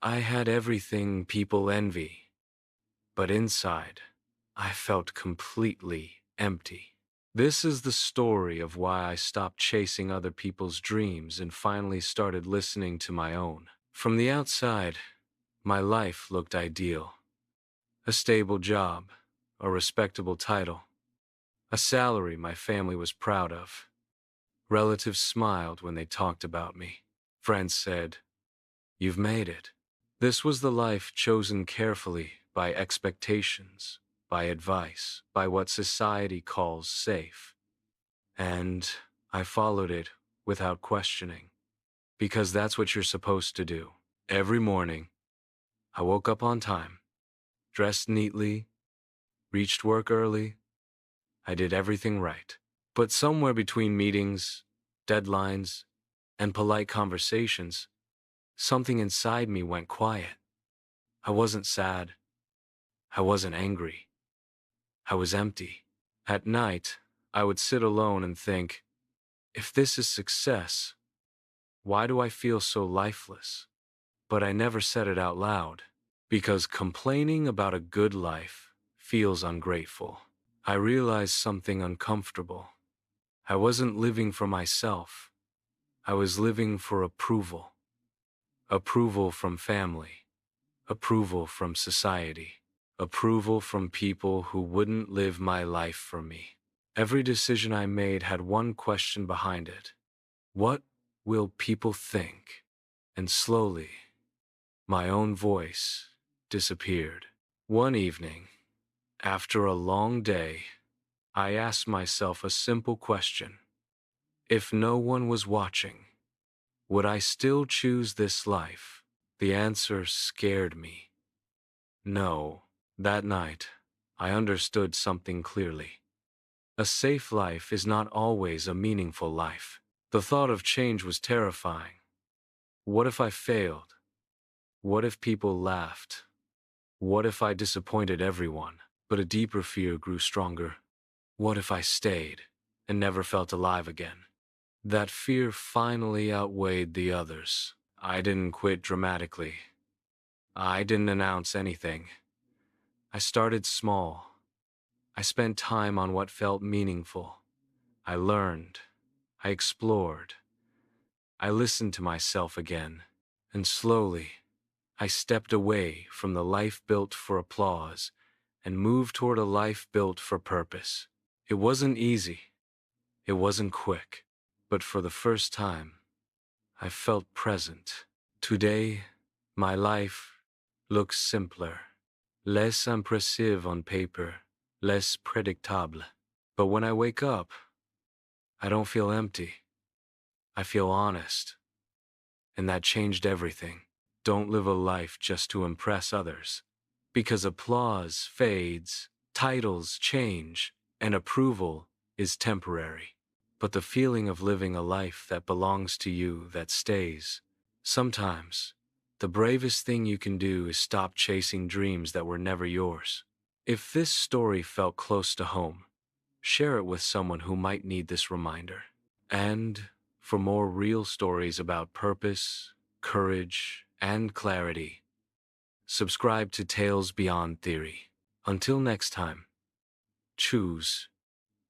I had everything people envy, but inside, I felt completely empty. This is the story of why I stopped chasing other people's dreams and finally started listening to my own. From the outside, my life looked ideal. A stable job, a respectable title, a salary my family was proud of. Relatives smiled when they talked about me. Friends said, "You've made it." This was the life chosen carefully by expectations, by advice, by what society calls safe. And I followed it without questioning, because that's what you're supposed to do. Every morning, I woke up on time, dressed neatly, reached work early. I did everything right. But somewhere between meetings, deadlines, and polite conversations, something inside me went quiet. I wasn't sad. I wasn't angry. I was empty. At night, I would sit alone and think, if this is success, why do I feel so lifeless? But I never said it out loud, because complaining about a good life feels ungrateful. I realized something uncomfortable. I wasn't living for myself. I was living for approval. Approval from family. Approval from society. Approval from people who wouldn't live my life for me. Every decision I made had one question behind it. What will people think? And slowly, my own voice disappeared. One evening, after a long day, I asked myself a simple question. If no one was watching, would I still choose this life? The answer scared me. No. That night, I understood something clearly. A safe life is not always a meaningful life. The thought of change was terrifying. What if I failed? What if people laughed? What if I disappointed everyone? But a deeper fear grew stronger. What if I stayed and never felt alive again? That fear finally outweighed the others. I didn't quit dramatically. I didn't announce anything. I started small. I spent time on what felt meaningful. I learned. I explored. I listened to myself again. And slowly, I stepped away from the life built for applause and moved toward a life built for purpose. It wasn't easy. It wasn't quick. But for the first time, I felt present. Today, my life looks simpler, less impressive on paper, less predictable. But when I wake up, I don't feel empty. I feel honest. And that changed everything. Don't live a life just to impress others. Because applause fades, titles change, and approval is temporary. But the feeling of living a life that belongs to you, that stays. Sometimes, the bravest thing you can do is stop chasing dreams that were never yours. If this story felt close to home, share it with someone who might need this reminder. And for more real stories about purpose, courage, and clarity, subscribe to Tales Beyond Theory. Until next time, choose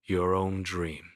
your own dream.